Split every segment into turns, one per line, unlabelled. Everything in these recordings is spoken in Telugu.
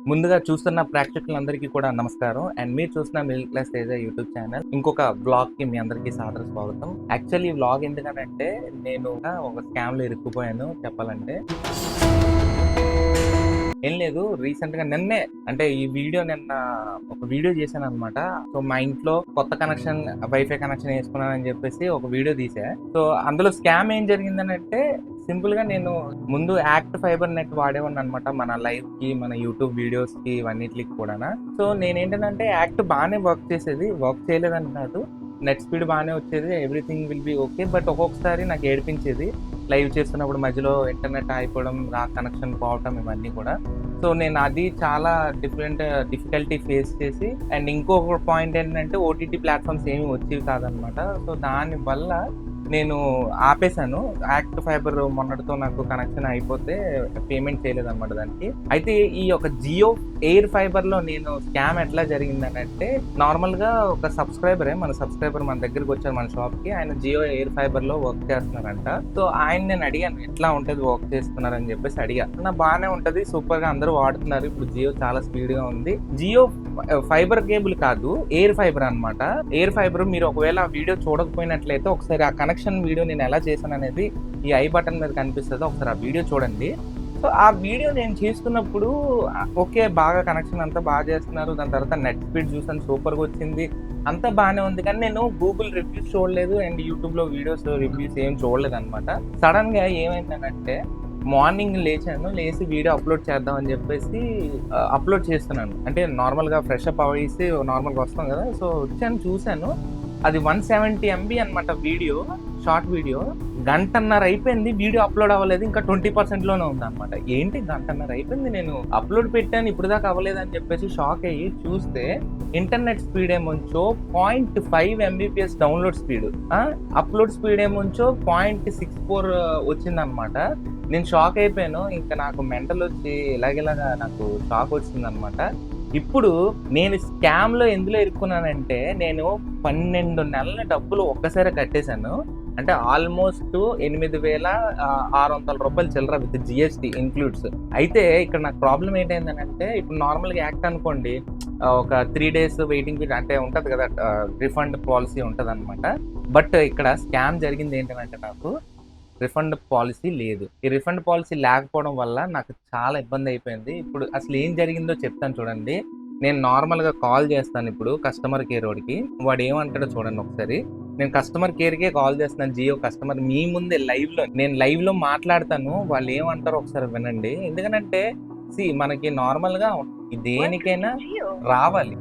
ముందుగా చూస్తున్న ప్రేక్షకులందరికీ కూడా నమస్కారం. అండ్ మీరు చూస్తున్న middle class Teja YouTube channel. ఇంకొక వ్లాగ్‌కి మీ అందరికీ సాదర స్వాగతం. యాక్చువల్లీ ఈ వ్లాగ్ ఎందుకనంటే నేను ఒక స్కామ్‌లో ఇరుక్కుపోయాను చెప్పాలంటే. ఏం లేదు, రీసెంట్‌గా నిన్నే అంటే ఈ వీడియో నిన్న ఒక వీడియో చేశాననమాట. సో మా ఇంట్లో కొత్త కనెక్షన్ వైఫై కనెక్షన్ ఏసుకున్నానని చెప్పేసి ఒక వీడియో తీసా. సో అందులో స్కామ్ ఏం జరిగిందనంటే సింపుల్‌గా నేను ముందు యాక్ట్ ఫైబర్ నెట్ వాడేవాడిననమాట. మన లైవ్‌కి, మన యూట్యూబ్ వీడియోస్‌కి ఇవన్నిట్లికి కూడానా. సో నేనేంటంటే యాక్ట్ బానే వర్క్ చేసేది. వర్క్ చేయలేదని కాదు. నెట్ స్పీడ్ బానే వచ్చేది. Everything will be okay. But ఒక్కొక్కసారి నాకు ఏడిపించేది. లైవ్ చేస్తున్నప్పుడు మధ్యలో ఇంటర్నెట్ ఆగిపోవడం, కనెక్షన్ పోవటం ఇవన్నీ కూడా. సో నేను అది చాలా డిఫికల్టీ ఫేస్ చేసి అండ్ ఇంకొక పాయింట్ ఏంటంటే ఓటీటీ ప్లాట్‌ఫామ్స్ ఏమి వచ్చేవి కాదనమాట. సో దానివల్ల నేను ఆపేసాను. యాక్ట్ ఫైబర్ మొన్నటితో నాకు కనెక్షన్ అయిపోతే పేమెంట్ చేయలేదనమాట దానికి. అయితే ఈ యొక్క జియో ఎయిర్ ఫైబర్‌లో నేను స్కామ్ ఎట్లా జరిగిందనంటే నార్మల్‌గా ఒక మన సబ్స్క్రైబర్ మన దగ్గరికి వచ్చారు మన షాప్‌కి. ఆయన జియో ఎయిర్ ఫైబర్‌లో వర్క్ చేస్తున్నారంట. సో ఆయన నేను అడిగాను ఎట్లా ఉంటది వర్క్ చేస్తున్నారని చెప్పేసి అడిగా. బానే ఉంటది, సూపర్‌గా అందరూ వాడుతున్నారు. ఇప్పుడు జియో చాలా స్పీడ్‌గా ఉంది. జియో ఫైబర్ కేబుల్ కాదు, ఎయిర్ ఫైబర్ అనమాట. ఎయిర్ ఫైబర్ మీరు ఒకవేళ ఆ వీడియో చూడకపోయినట్లయితే ఒకసారి ఆ కనెక్షన్ వీడియో నేను ఎలా చేశాను అనేది ఈ ఐ బటన్ మీద కనిపిస్తుంది, ఒకసారి ఆ వీడియో చూడండి. సో ఆ వీడియో నేను చేసుకున్నప్పుడు ఓకే, బాగా కనెక్షన్ అంతా బాగా చేస్తున్నారు. దాని తర్వాత నెట్ స్పీడ్ చూసాను, సూపర్గా వచ్చింది, అంతా బాగానే ఉంది. కానీ నేను గూగుల్ రివ్యూస్ చూడలేదు అండ్ యూట్యూబ్లో వీడియోస్ రివ్యూస్ ఏం చూడలేదు అనమాట. సడన్గా ఏమైందనంటే మార్నింగ్ లేచి వీడియో అప్లోడ్ చేద్దామని చెప్పేసి అప్లోడ్ చేస్తున్నాను. అంటే నార్మల్గా ఫ్రెష్ అప్ అవ్వేసి నార్మల్గా వస్తాం కదా. సో వచ్చాను, చూశాను, అది 170 MB అనమాట వీడియో, షార్ట్ వీడియో. గంటన్నర అయిపోయింది, వీడియో అప్లోడ్ అవ్వలేదు, ఇంకా 20%లోనే ఉందన్నమాట. ఏంటి గంటన్నర అయిపోయింది, నేను అప్లోడ్ పెట్టాను ఇప్పుడు దాకా అవ్వలేదని చెప్పేసి షాక్ అయ్యి చూస్తే ఇంటర్నెట్ స్పీడ్ ఏమొంచో 0.5 MBPS download speed, upload speed ఏమొంచో 0.64 వచ్చిందనమాట. నేను షాక్ అయిపోయాను. ఇంకా నాకు మెంటల్ వచ్చి ఇలాగ నాకు షాక్ వచ్చిందనమాట. ఇప్పుడు నేను స్కామ్‌లో ఎందులో ఇరుక్కున్నానంటే నేను 12 నెలల డబ్బులు ఒక్కసారి కట్టేశాను. అంటే ఆల్మోస్ట్ 8,600 రూపాయలు చిల్లర విత్ జీఎస్టీ ఇన్క్లూడ్స్. అయితే ఇక్కడ నాకు ప్రాబ్లమ్ ఏంటైందనంటే ఇప్పుడు నార్మల్‌గా యాక్ట్ అనుకోండి, ఒక 3 డేస్ వెయిటింగ్ పీరియడ్ అంటే ఉంటది కదా, రిఫండ్ పాలసీ ఉంటదనమాట. బట్ ఇక్కడ స్కామ్ జరిగింది ఏంటంటే నాకు రిఫండ్ పాలసీ లేదు. ఈ రిఫండ్ పాలసీ లేకపోవడం వల్ల నాకు చాలా ఇబ్బంది అయిపోయింది. ఇప్పుడు అసలు ఏం జరిగిందో చెప్తాను చూడండి. నేను నార్మల్‌గా కాల్ చేస్తాను ఇప్పుడు కస్టమర్ కేర్ వాడికి. వాడు ఏమంటాడో చూడండి ఒకసారి. నేను కస్టమర్ కేర్‌కే కాల్ చేస్తున్నాను, జియో కస్టమర్ మీ ముందే నేను లైవ్‌లో మాట్లాడతాను. వాళ్ళు ఏమంటారో ఒకసారి వినండి. ఎందుకనంటే మనకి నార్మల్‌గా దేనికైనా రావాలి.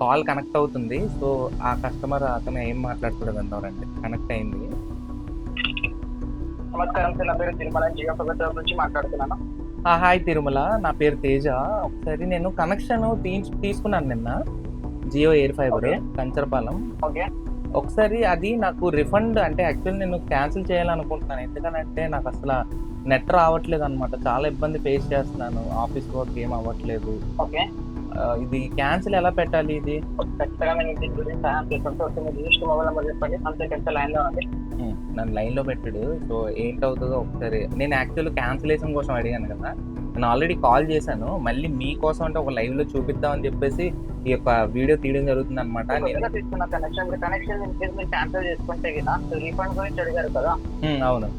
కాల్ కనెక్ట్ అవుతుంది. సో ఆ కస్టమర్ అతను ఏం మాట్లాడుతాడో విందామండి. కనెక్ట్ అయింది.
నమస్కారం సార్, నా పేరు తిరుమల, జియో ఫైబర్ నుంచి మాట్లాడుతున్నాను.
హాయ్ తిరుమల, నా పేరు తేజ. ఒకసారి నేను కనెక్షన్ తీసుకున్నాను నిన్న, Jio air fiber Kancharapalem.
Okay,
ఒకసారి అది నాకు రిఫండ్ అంటే యాక్చువల్లీ నేను క్యాన్సిల్ చేయాలనుకుంటున్నాను. ఎందుకనంటే నాకు అసలు నెట్ రావట్లేదు అనమాట. చాలా ఇబ్బంది ఫేస్ చేస్తున్నాను. ఆఫీస్ వర్క్ ఏం అవ్వట్లేదు.
ఓకే,
ఇది క్యాన్సిల్ ఎలా పెట్టాలి? ఇది
ఖచ్చితంగా నేను దీని గురించి సహాయం చేస్తాను. సో మీ రిజిస్టర్ మొబైల్ నెంబర్ చెప్పండి, అంతే లైన్లో ఉంది.
నన్ను లైన్లో పెట్టాడు. సో ఏంటవుతుందో ఒకసారి. నేను యాక్చువల్లీ క్యాన్సిలేషన్ కోసం అడిగాను కదా, నేను ఆల్రెడీ కాల్ చేశాను. మళ్ళీ మీకోసం అంటే ఒక లైవ్లో చూపిద్దామని చెప్పేసి ఈ యొక్క వీడియో తీయడం జరుగుతుంది అనమాట.
నేను తీసుకున్న కనెక్షన్ మీరు క్యాన్సిల్ చేసుకుంటే కదా, రీఫండ్ గురించి అడిగారు కదా.
అవును.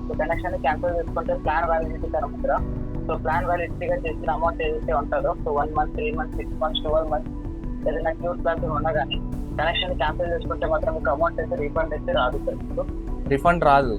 సో కనెక్షన్ క్యాన్సిల్ చేసుకుంటే ప్లాన్ వ్యాలిడిటీ కదా. సో ప్లాన్ వ్యాలిడిటీగా చేసిన అమౌంట్ ఏదైతే ఉంటుందో, so 1 month, 3 months, 6 months, 12 months ఏదైనా క్యూర్ ప్లాన్స్ ఉన్నా కానీ కనెక్షన్ క్యాన్సిల్ చేసుకుంటే మాత్రం మీకు అమౌంట్ అయితే రీఫండ్ అయితే రాదు సార్.
రిఫండ్ రాదు?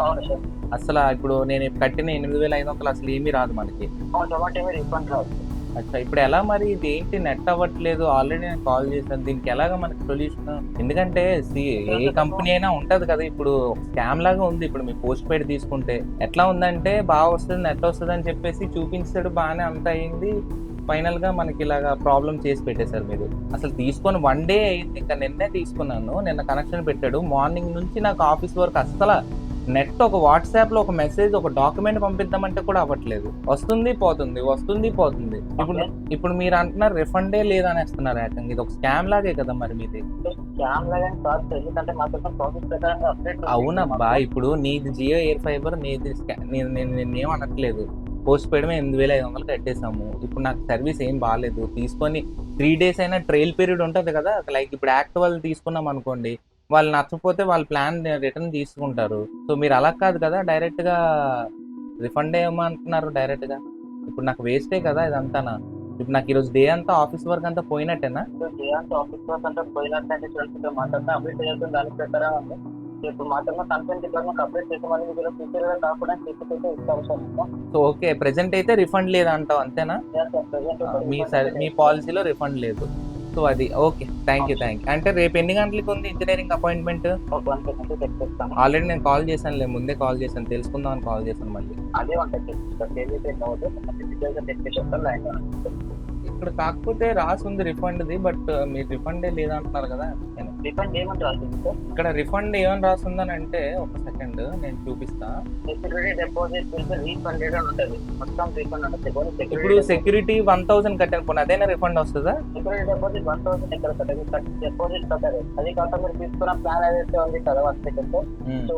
అవును సార్.
అసలు ఇప్పుడు నేను కట్టిన 8,500 అసలు ఏమీ రాదు మనకి?
అవును, అమౌంట్ ఏమీ రీఫండ్ రాదు.
అచ్చా, ఇప్పుడు ఎలా మరి? ఇది ఏంటి, నెట్ అవ్వట్లేదు, ఆల్రెడీ నేను కాల్ చేశాను, దీనికి ఎలాగ మనకి సొల్యూషన్? ఎందుకంటే ఏ కంపెనీ అయినా ఉంటది కదా, ఇప్పుడు స్కామ్ లాగా ఉంది. ఇప్పుడు మీ పోస్ట్ పెయిడ్ తీసుకుంటే ఎట్లా ఉందంటే బాగా వస్తుంది, నెట్ వస్తుంది అని చెప్పేసి చూపించాడు, బాగానే అంత అయింది. ఫైనల్ గా మనకి ఇలాగా ప్రాబ్లం చేసి పెట్టేశారు మీరు. అసలు తీసుకొని 1 day అయింది, ఇంకా నిన్నే తీసుకున్నాను. నిన్న కనెక్షన్ పెట్టాడు. మార్నింగ్ నుంచి నాకు ఆఫీస్ వర్క్ అస్సలు నెట్ ఒక వాట్సాప్ లో ఒక మెసేజ్ ఒక డాక్యుమెంట్ పంపిద్దామంటే కూడా అవ్వట్లేదు. వస్తుంది పోతుంది వస్తుంది పోతుంది. ఇప్పుడు మీరు అంటున్నారు రిఫండే లేదనేస్తున్నారు. ఏకంగా ఇది ఒక స్కామ్ లాగే కదా మరి మీది.
స్కామ్ లాగా కాదు, ఎందుకంటే మా కోసం ప్రాసెస్ ప్రకారంగా అప్డేట్.
అవునబ్బా, ఇప్పుడు నీది జియో ఎయిర్ ఫైబర్, నీది నేనేం అనట్లేదు. Post paid 8,500 కట్టేసాము. ఇప్పుడు నాకు సర్వీస్ ఏం బాగాలేదు, తీసుకొని 3 days అయినా ట్రయల్ పీరియడ్ ఉంటుంది కదా. లైక్ ఇప్పుడు యాక్ట్ వాళ్ళు తీసుకున్నాం అనుకోండి, వాళ్ళు నచ్చకపోతే వాళ్ళ ప్లాన్ రిటర్న్ తీసుకుంటారు. సో మీరు అలా కాదు కదా, డైరెక్ట్గా రిఫండ్ ఏమంటున్నారు డైరెక్ట్గా. ఇప్పుడు నాకు వేస్టే కదా ఇదంతానా. ఇప్పుడు నాకు ఈరోజు డే అంతా ఆఫీస్ వర్క్ అంతా పోయినట్టేనా?
డే అంతా ఆఫీస్ వర్క్ అంతా పోయినట్టు చూడండి, మాత్రం అప్డేట్ చేయాల్సిన దాని ప్రకారం ఉంది. ఇప్పుడు మాత్రమే కన్సల్ట్ డిపార్ట్మెంట్ అప్డేట్ చేసామని మీరు ఫ్యూచర్ గా కాకుండా చేసిపోతే ఇస్తాం సార్.
సో ఓకే, ప్రెసెంట్ అయితే రిఫండ్ లేదంటావు అంతేనా? మీ పాలసీలో రిఫండ్ లేదు. సో అది ఓకే, థ్యాంక్ యూ. అంటే రేపు ఎన్ని గంటలకు ఉంది ఇంజనీరింగ్ అపాయింట్మెంట్? ఆల్రెడీ నేను కాల్ చేశానులే, ముందే కాల్ చేశాను, తెలుసుకుందామని కాల్ చేశాను మళ్ళీ.
అదే ఉంటుంది
ఇక్కడ కాకపోతే రాసి ఉంది రిఫండ్ది, బట్ మీరు రిఫండే లేదంటున్నారు కదా.
రిఫండ్ ఏమని రాసింది సార్?
ఇక్కడ రిఫండ్ ఏమని రాస్తుందని అంటే, ఒక సెకండ్ నేను చూపిస్తా.
సెక్యూరిటీ డిపాజిట్ రీఫండెడ్ అని ఉంటుంది, మొత్తం రీఫండ్ ఉంటుంది.
ఇప్పుడు సెక్యూరిటీ 1000 కట్టాను పోనీ, అదైనా రిఫండ్ వస్తుందా?
సెక్యూరిటీ డిపాజిట్ 1000 ఎక్కడ కట్టాలి? డిపాజిట్ కట్టాలి. అది కాక మీరు తీసుకున్న ప్లాన్ ఏదైతే ఉంది కదా, 1 second. సో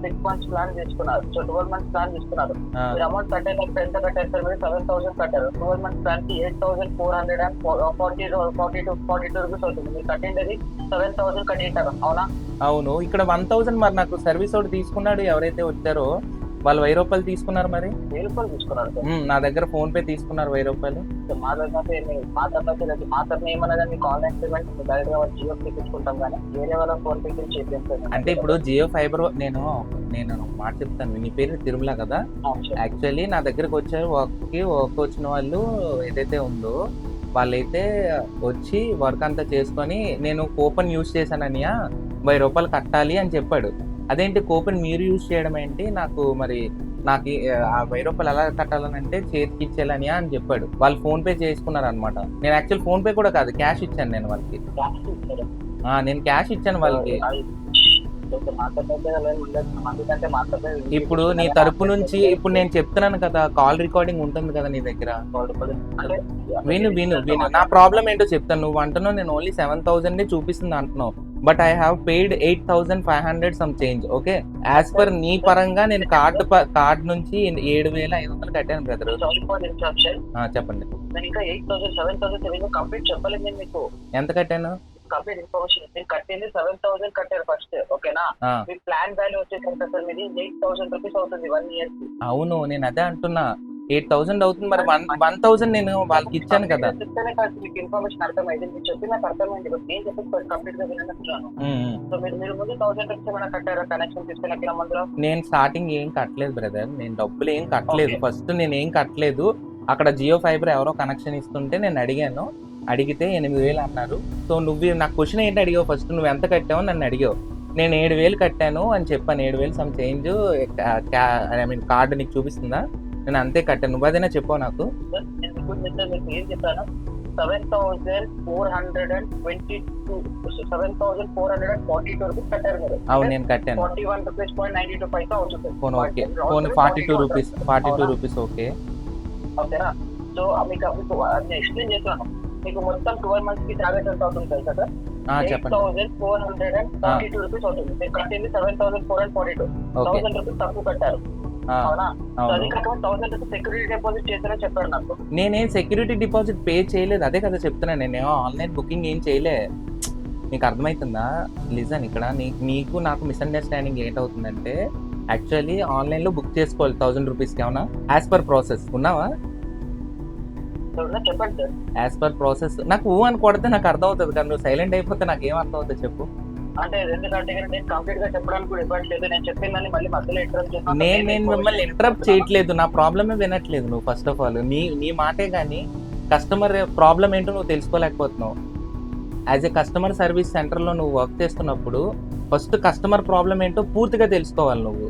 6 months ప్లాన్ తీసుకున్నారు, సో 12 months ప్లాన్ తీసుకున్నారు. మీరు అమౌంట్ కట్టేటప్పుడు ఎంత కట్టారు సార్? మీరు 7,000 కట్టారు. 12 months ప్లాన్ కి 8,442 రూపీస్ అవుతుంది. మీరు కట్టింది 7,000 కట్టింటారు, అవునా?
అవును. ఇక్కడ 1000 మరి నాకు సర్వీస్ ఒకటి తీసుకున్నాడు, ఎవరైతే వచ్చారో వాళ్ళు 1000 రూపాయలు తీసుకున్నారు. మరి
1000 రూపాయలు తీసుకున్నారు
నా దగ్గర ఫోన్ పే తీసుకున్నారు 1000 రూపాయలు.
మాత్రమే ఏమన్నా మీకు ఆన్లైన్ పేమెంట్ డైరెక్ట్ గా జియో తీసుకుంటాం, కానీ వేరే వాళ్ళ ఫోన్ పే చేస్తాం.
అంటే ఇప్పుడు జియో ఫైబర్ నేను మాట చెప్తాను, నీ పేరు తిరుమల కదా. యాక్చువల్లీ నా దగ్గరకు వచ్చారు వర్క్ వచ్చిన వాళ్ళు ఏదైతే ఉందో వాళ్ళైతే వచ్చి వర్క్ అంతా చేసుకొని, నేను కూపన్ యూజ్ చేశాననియా 1000 రూపాయలు కట్టాలి అని చెప్పాడు. అదేంటి కూపన్ మీరు యూజ్ చేయడం ఏంటి, నాకు ఆ 1000 రూపాయలు ఎలా కట్టాలని అంటే చేతికి ఇచ్చేయాలనియా అని చెప్పాడు. వాళ్ళు ఫోన్ పే చేసుకున్నారు అనమాట. నేను యాక్చువల్ ఫోన్ పే కూడా కాదు, క్యాష్ ఇచ్చాను నేను వాళ్ళకి. నేను క్యాష్ ఇచ్చాను వాళ్ళకి. ఇప్పుడు నీ తరపు నుంచి ఇప్పుడు నేను చెప్తున్నాను కదా, కాల్ రికార్డింగ్ ఉంటుంది కదా నీ దగ్గర. విను నా ప్రాబ్లం ఏంటో చెప్తాను. నువ్వు అంటున్నావు నేను ఓన్లీ 7,000 చూపిస్తుంది అంటున్నావు, but I have paid 8,500 some change. Okay, as per నీ పరంగా నేను కార్డ్ నుంచి 7,500 కట్టాను బ్రదర్. చెప్పండి. ఎంత కట్టాను?
కంప్లీట్ ఇన్ఫర్మేషన్ మీరు కట్టింది 7,000 కట్టారు ఫస్ట్, ఓకేనా? మీ ప్లాన్ వాల్యూ వచ్చేసి ఎంత సార్? మీది 8,000 రూపీస్ అవుతుంది 1 year కి.
అవును, నేను అదే అంటున్నా, 8,000 అవుతుంది. మరి 1,000 నేను వాళ్ళకి ఇచ్చాను కదా.
చెప్తేనే కాదు మీకు ఇన్ఫర్మేషన్ అర్థమైంది, మీరు చెప్పి నాకు అర్థమైంది. నేను చెప్పి కంప్లీట్ గా వినట్టున్నాను. సో మీరు ముందు 1,000 రూపీస్ ఏమైనా కట్టారా కనెక్షన్ తీసుకున్న ముందు?
నేను స్టార్టింగ్ ఏం కట్టలేదు బ్రదర్, నేను డబ్బులు ఏం కట్టలేదు. ఫస్ట్ నేను ఏం కట్టలేదు. అక్కడ జియో ఫైబర్ ఎవరో కనెక్షన్ ఇస్తుంటే నేను అడిగాను, అడిగితే 8,000 అన్నారు. సో నువ్వు నాకు క్వశ్చన్ ఏంటి అడిగావు ఫస్ట్, నువ్వు ఎంత కట్టావు నన్ను అడిగావు. నేను 7,000 కట్టాను అని చెప్పాను. 7,000 సమ్ చేంజ్ కార్డు నీకు చూపిస్తుందా? నేను అంతే కట్టాను. నువ్వు అదేనా చెప్పావు నాకు.
ఏం చెప్పాను? 7,442 రూపీస్ కట్టారు మీరు.
అవును, నేను కట్టాను.
41 రూపీస్ 92 పైసా అవుతుంది.
Okay, 42 rupees. ఓకే,
ఓకేనా? సో మీకు ఎక్స్ప్లెయిన్ చేస్తున్నాను. మీకు మొత్తం 12 months కి ఛార్జెస్ ఎంత అవుతుంది తెలుసా సార్? 8,442 రూపీస్ అవుతుంది. మీరు కట్టింది 7,442. 1,000 రూపీస్ తక్కువ కట్టారు, అవునా? అది కాకుండా 1,000 రూపీస్ సెక్యూరిటీ డిపాజిట్ చేస్తారని చెప్పారు నాకు.
నేనేం సెక్యూరిటీ డిపాజిట్ పే చేయలేదు, అదే కదా చెప్తున్నా. నేనేమో ఆన్లైన్ బుకింగ్ ఏం చేయలే. నీకు అర్థమవుతుందా? లిజన్, ఇక్కడ నీకు నాకు మిస్అండర్స్టాండింగ్ ఏంటవుతుందంటే, యాక్చువల్లీ ఆన్లైన్లో బుక్ చేసుకోవాలి 1,000 రూపీస్కి. అవునా? యాజ్ పర్ ప్రాసెస్ ఉన్నావా?
చెప్పండి సార్.
యాజ్ పర్ ప్రాసెస్ నాకు అని కొడితే నాకు అర్థం అవుతుంది కదా, నువ్వు సైలెంట్ అయిపోతే నాకు ఏం అర్థం అవుతుంది చెప్పు.
అంటే ఎందుకంటే నేను కంప్లీట్ గా చెప్పడానికి కూడా ఇవ్వట్లేదు, నేను చెప్పిందని మళ్ళీ మధ్యలో ఇంటరప్ట్ చేస్తాను.
నేను మిమ్మల్ని ఇంటరప్ట్ చేయట్లేదు, నా ప్రాబ్లమే వినట్లేదు నువ్వు. ఫస్ట్ ఆఫ్ ఆల్ నీ మాటే కానీ కస్టమర్ ప్రాబ్లం ఏంటో నువ్వు తెలుసుకోలేకపోతున్నావు. యాజ్ ఏ కస్టమర్ సర్వీస్ సెంటర్లో నువ్వు వర్క్ చేస్తున్నప్పుడు ఫస్ట్ కస్టమర్ ప్రాబ్లం ఏంటో పూర్తిగా తెలుసుకోవాలి నువ్వు.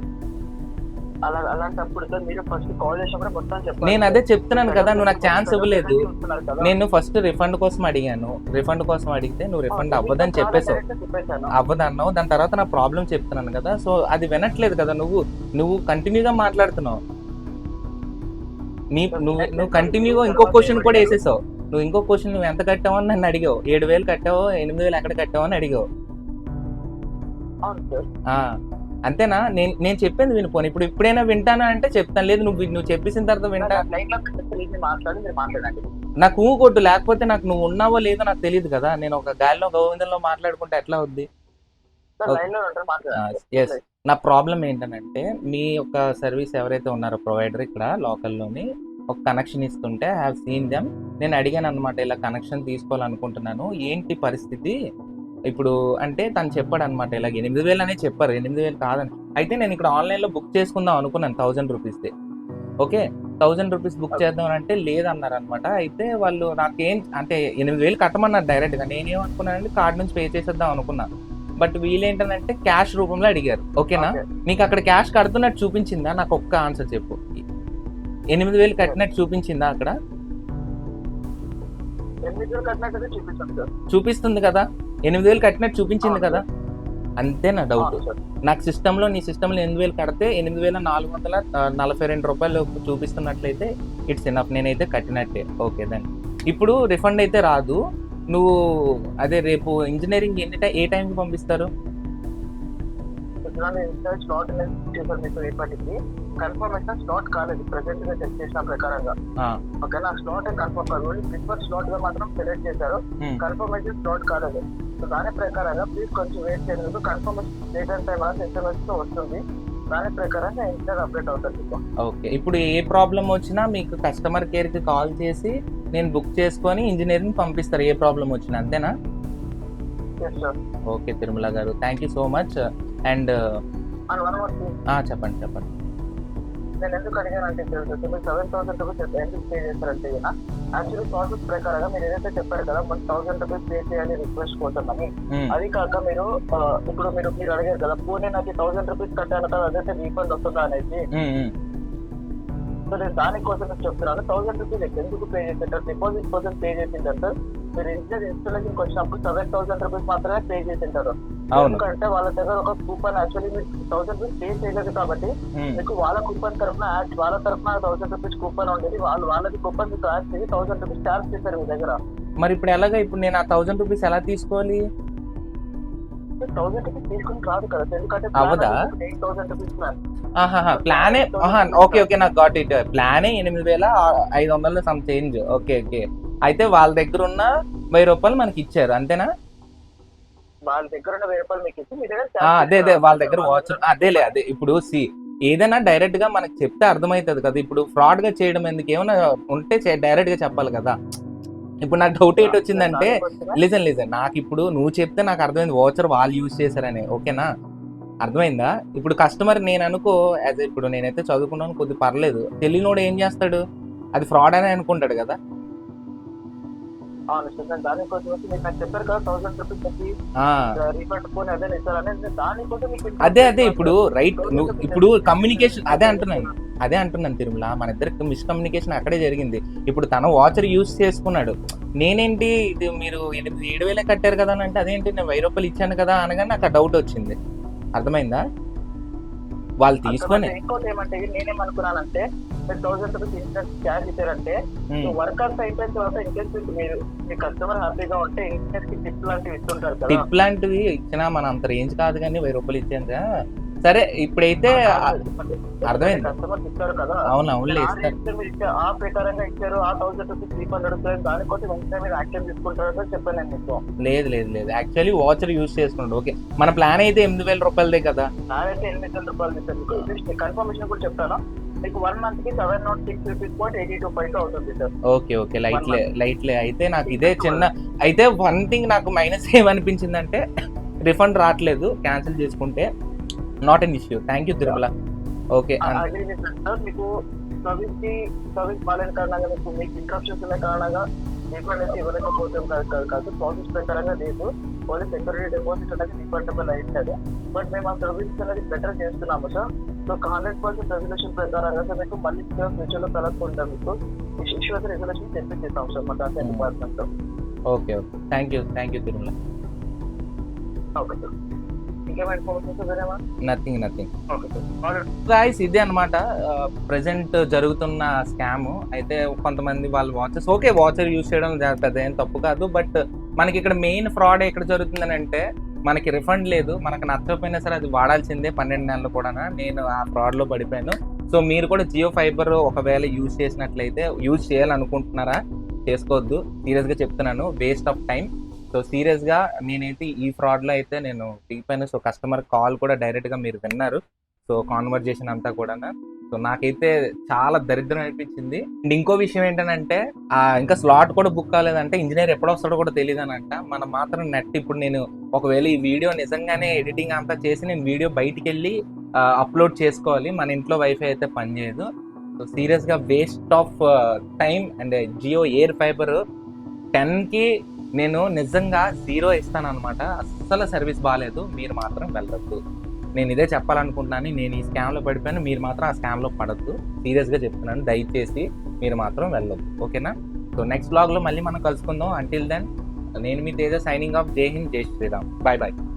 అలాంటప్పుడు సార్ మీరు ఫస్ట్ కాల్ చేసినప్పుడు మొత్తం చెప్పాలి.
నేను అదే చెప్తున్నాను కదా, నువ్వు నాకు ఛాన్స్ ఇవ్వలేదు.
చూస్తున్నారు కదా.
నేను ఫస్ట్ రిఫండ్ కోసం అడిగాను, రిఫండ్ కోసం అడిగితే నువ్వు రిఫండ్ అవ్వదని చెప్పేసావు,
చెప్పేశాను.
అవ్వదన్నావు. దాని తర్వాత నా ప్రాబ్లం చెప్తున్నాను కదా, సో అది వినట్లేదు కదా, నువ్వు కంటిన్యూగా మాట్లాడుతున్నావు. నువ్వు కంటిన్యూగా ఇంకో క్వశ్చన్ కూడా వేసేసావు. నువ్వు ఇంకో క్వశ్చన్, నువ్వు ఎంత కట్టావు అని నన్ను అడిగావు. 7,000 కట్టావో 8,000 ఎక్కడ కట్టావో అని అడిగావు.
అవును సార్.
అంతేనా? నేను చెప్పింది వినిపోను. ఇప్పుడైనా వింటానా అంటే చెప్తాను, లేదు నువ్వు చెప్పేసిన తర్వాత వింటా.
మాట్లాడండి.
నాకు ఊ కొట్టు, లేకపోతే నాకు నువ్వు ఉన్నావో లేదో నాకు తెలియదు కదా. నేను ఒక గాలిలో గోవిందంలో మాట్లాడుకుంటే ఎట్లా అవుద్ది? ఎస్, నా ప్రాబ్లం ఏంటనంటే మీ యొక్క సర్వీస్ ఎవరైతే ఉన్నారో ప్రొవైడర్ ఇక్కడ లోకల్లోని ఒక కనెక్షన్ ఇస్తుంటే ఐ హావ్ సీన్ దెమ్. నేను అడిగాను అనమాట, ఇలా కనెక్షన్ తీసుకోవాలనుకుంటున్నాను, ఏంటి పరిస్థితి ఇప్పుడు అంటే తను చెప్పాడు అనమాట, ఇలా 8,000 అనే చెప్పారు, 8,000 కాదని. అయితే నేను ఇక్కడ ఆన్లైన్లో బుక్ చేసుకుందాం అనుకున్నాను 1,000 రూపీస్ది. ఓకే, 1,000 రూపీస్ బుక్ చేద్దాం అంటే లేదన్నారు అనమాట. అయితే వాళ్ళు నాకేం అంటే 8,000 కట్టమన్నారు డైరెక్ట్గా. నేనేమనుకున్నానంటే కార్డ్ నుంచి పే చేసేద్దాం అనుకున్నా. బట్ వీళ్ళేంటంటే క్యాష్ రూపంలో అడిగారు. ఓకేనా, నీకు అక్కడ క్యాష్ కడుతున్నట్టు చూపించిందా? నాకు ఒక్క ఆన్సర్ చెప్పు. 8,000 కట్టినట్టు చూపించిందా అక్కడ? చూపిస్తుంది కదా, 8,000 కట్టినట్టు చూపించింది కదా. అంతే నా డౌట్. నాకు సిస్టంలో, నీ సిస్టంలో 8,000 కడితే 8,442 రూపాయలు చూపిస్తున్నట్లయితే ఇట్స్ ఎనఫ్, నేనైతే కట్టినట్టే. ఓకే దెన్ ఇప్పుడు రిఫండ్ అయితే రాదు. నువ్వు అదే రేపు ఇంజనీరింగ్ ఏ టైంకి పంపిస్తారు?
కన్ఫర్మేషన్ స్లాట్ కాలేదు ప్రెసెంట్ గా చెక్ చేసిన ప్రకారంగా. ఓకేనా, స్లాట్ కన్ఫర్మ్ కాదు, ప్రిఫర్ స్లాట్ గా మాత్రం సెలెక్ట్ చేశారు. కన్ఫర్మేషన్ స్లాట్ కాలేదు. సో దాని ప్రకారంగా ప్లీజ్ కొంచెం వెయిట్ చేయండి. కన్ఫర్మేషన్ డేట్ అండ్ టైం అనేది SMS తో వస్తుంది. దాని ప్రకారంగా ఇంటర్ అప్డేట్ అవుతుంది.
ఓకే, ఇప్పుడు ఏ ప్రాబ్లం వచ్చినా మీకు కస్టమర్ కేర్ కి కాల్ చేసి నేను బుక్ చేసుకొని ఇంజనీరింగ్ పంపిస్తారు, ఏ ప్రాబ్లం వచ్చినా, అంతేనా? ఓకే తిరుమల గారు, thank you so much. And చెప్పండి.
నేను ఎందుకు అడిగానంటే మీరు 7,000 రూపీస్ ఎందుకు పే చేస్తారంటే యాక్చువల్లీ ప్రాసెస్ ప్రకారంగా మీరు ఏదైతే చెప్పారు కదా 1,000 రూపీస్ పే చేయాలి రిక్వెస్ట్ కోసమని. అది కాక మీరు ఇప్పుడు మీరు అడిగారు కదా, పూణే నాకు 1,000 రూపీస్ కట్టాను కదా, అదైతే రీఫండ్ వస్తుందా అనేసి. సో నేను దానికోసం చెప్తున్నాను, 1,000 రూపీస్ ఎందుకు పే చేసేటారు, డిపాజిట్ కోసం పే చేసింటారు సార్. మీరు ఇన్స్టాలేషన్కి వచ్చినప్పుడు 7,000 రూపీస్ మాత్రమే పే చేసింటారు. ఎందుకంటే వాళ్ళ దగ్గర ఒక కూపన్, యాక్చువల్లీ మీరు 1,000 రూపీస్ పే చేయలేదు కాబట్టి మీకు వాళ్ళ కూపన్ తరఫున వాళ్ళ తరఫున 1,000 రూపీస్ కూపన్ ఉండేది. వాళ్ళది కూపన్ మీకు యాడ్ చేసి 1,000 రూపీస్ చార్జ్ చేశారు మీ దగ్గర.
మరి ఇప్పుడు ఎలాగా, ఇప్పుడు నేను ఆ 1,000 రూపీస్ ఎలా తీసుకోవాలి?
1,000 రూపీస్ తీసుకుని రాదు కదా, ఎందుకంటే 8,000 రూపీస్
ప్లానే. ఓకే నాకు గాట్ ఇట్. ప్లానే 8,500 సమ్ చేంజ్. ఓకే, అయితే వాళ్ళ దగ్గర ఉన్న 1,000 రూపాయలు మనకి ఇచ్చారు, అంతేనా?
వాళ్ళ దగ్గర ఉన్న 1,000 రూపాయలు మీకు ఇచ్చి మీ దగ్గర
అదే వాళ్ళ దగ్గర వాచ్ అదే ఇప్పుడు ఏదైనా డైరెక్ట్ గా మనకి చెప్తే అర్థమవుతుంది కదా. ఇప్పుడు ఫ్రాడ్ గా చేయడం ఎందుకు, ఏమైనా ఉంటే డైరెక్ట్ గా చెప్పాలి కదా. ఇప్పుడు నాకు డౌట్ ఏంటి వచ్చిందంటే, లిజన్ నాకు ఇప్పుడు నువ్వు చెప్తే నాకు అర్థమైంది వాచర్ వాళ్ళు యూజ్ చేశారని. ఓకేనా, అర్థమైందా? ఇప్పుడు కస్టమర్ నేను అనుకో, ఇప్పుడు నేనైతే చదువుకున్నాను కొద్ది పర్లేదు, తెలియనోడు ఏం చేస్తాడు, అది ఫ్రాడ్ అని అనుకుంటాడు కదా. అదే ఇప్పుడు రైట్, ఇప్పుడు కమ్యూనికేషన్ అదే అంటున్నాను తిరుమల, మన ఇద్దరికి మిస్కమ్యూనికేషన్ అక్కడే జరిగింది. ఇప్పుడు తన వాచర్ యూజ్ చేసుకున్నాడు, నేనేంటి ఇది మీరు 7,000 కట్టారు కదా అని అంటే, అదేంటి నేను 1,000 రూపాయలు ఇచ్చాను కదా అనగానే నాకు డౌట్ వచ్చింది. అర్థమైందా? వాళ్ళు తీసుకొని
ఇంకోటి ఏమంటే నేనేమనుకున్నానంటే 1,000 రూపీస్ ఇన్సెంట్ క్యాష్ ఇచ్చారంటే వర్కర్స్ అయిపోయిన తర్వాత ఇన్సెంట్ మీరు మీ కస్టమర్ హ్యాపీగా ఉంటే ఇన్సెంట్ కి టిప్ లాంటివి ఇస్తుంటారు కదా.
టిప్ లాంటివి ఇచ్చినా మన అంత రేంజ్ కాదు కానీ 1,000 రూపాయలు ఇచ్చేంత. సరే ఇప్పుడైతే అర్థమైంది,
కస్టమర్ ఇస్తారు కదా.
అవునవునులే,
ఆ ప్రకారంగా ఇచ్చారు. ఆ 1,000 రూపీస్ రీఫండ్ అడుగుతారు, దానికోసం వెంటనే మీరు యాక్షన్ తీసుకుంటారో చెప్పాను నేను మీకు.
లేదు యాక్చువల్లీ వాచర్ యూజ్ చేసుకున్నాడు. ఓకే, మన ప్లాన్ అయితే 8,000 రూపాయలదే కదా.
ప్లాన్ అయితే 8,000 రూపాయలు. కన్ఫర్మేషన్ కూడా చెప్తాను మీకు, 1 month కి 706 రూపీస్ అవుతుంది సార్.
ఓకే లైట్లే. అయితే నాకు ఇదే చిన్న, అయితే వన్ థింగ్ నాకు మైనస్ ఏమనిపించిందంటే రిఫండ్ రావట్లేదు, క్యాన్సిల్ చేసుకుంటే not an issue. Thank you Tirumala. Okay,
మీకు సర్వీస్ బాగాలేని కారణంగా మీకు ఇంట్రప్షన్స్ ఉన్న కారణంగా రీఫండ్ అయితే ఇవ్వలేకపోతాం కాదు. ప్రాసెస్ ప్రకారంగా లేదు, ఓన్లీ సెక్యూరిటీ డిపాజిట్ అనేది రీఫండబుల్ అవుతుంది. బట్ మేము ఆ సర్వీస్ అనేది బెటర్ చేస్తున్నాము సార్. సో 100% రెజల్యూషన్ ప్రకారంగా సార్ మీకు మళ్ళీ ఫ్యూచర్ లో కలగకుండా మీకు ఇష్యూ అయితే రెజల్యూషన్ తెప్పించేస్తాం సార్ మా డాటా డిపార్ట్మెంట్ లో.
Okay thank you Tirumala.
Okay sir, ఇంకేమైనా ఇన్ఫర్మేషన్ సార్ వేరేమా?
నథింగ్.
ఓకే సార్,
గాయ్స్ ఇదే అనమాట ప్రెసెంట్ జరుగుతున్న స్కామ్. అయితే కొంతమంది వాళ్ళు వాచర్ యూజ్ చేయడం పెద్ద ఏం తప్పు కాదు, బట్ మనకి ఇక్కడ మెయిన్ ఫ్రాడ్ ఎక్కడ జరుగుతుందని అంటే మనకి రిఫండ్ లేదు, మనకు నచ్చకపోయినా సరే అది వాడాల్సిందే 12 నెలలు కూడా. నేను ఆ ఫ్రాడ్ లో పడిపోయాను. సో మీరు కూడా జియో ఫైబర్ ఒకవేళ యూజ్ చేసినట్లయితే, యూజ్ చేయాలనుకుంటున్నారా చేసుకోవద్దు, సీరియస్ గా చెప్తున్నాను, waste of time. So serious గా నేనైతే ఈ ఫ్రాడ్ లో అయితే నేను దిగిపోయాను. సో కస్టమర్ కాల్ కూడా డైరెక్ట్ గా మీరు విన్నారు, సో కాన్వర్జేషన్ అంతా కూడా. సో నాకైతే చాలా దరిద్రం అనిపించింది. అండ్ ఇంకో విషయం ఏంటంటే ఇంకా స్లాట్ కూడా బుక్ కాలేదంటే ఇంజనీర్ ఎప్పుడు వస్తాడో కూడా తెలియదు అని అంట. మనం మాత్రం నెట్ ఇప్పుడు నేను ఒకవేళ ఈ వీడియో నిజంగానే ఎడిటింగ్ అంతా చేసి నేను వీడియో బయటికి వెళ్ళి అప్లోడ్ చేసుకోవాలి, మన ఇంట్లో వైఫై అయితే పనిచేయదు. సో సీరియస్ గా waste of time. And Jio air fibre 10కి నేను నిజంగా 0 ఇస్తాను అనమాట. అస్సలు సర్వీస్ బాగాలేదు, మీరు మాత్రం వెళ్ళొద్దు. నేను ఇదే చెప్పాలనుకుంటున్నాను. నేను ఈ స్కామ్లో పడిపోయాను, మీరు మాత్రం ఆ స్కామ్లో పడద్దు, సీరియస్గా చెప్తున్నాను. దయచేసి మీరు మాత్రం వెళ్ళొద్దు, ఓకేనా? సో నెక్స్ట్ వ్లాగ్లో మళ్ళీ మనం కలుసుకుందాం. అంటిల్ దెన్ నేను మీ తేజ సైనింగ్ ఆఫ్. జై హింద్, జై శ్రీరామ్, బాయ్.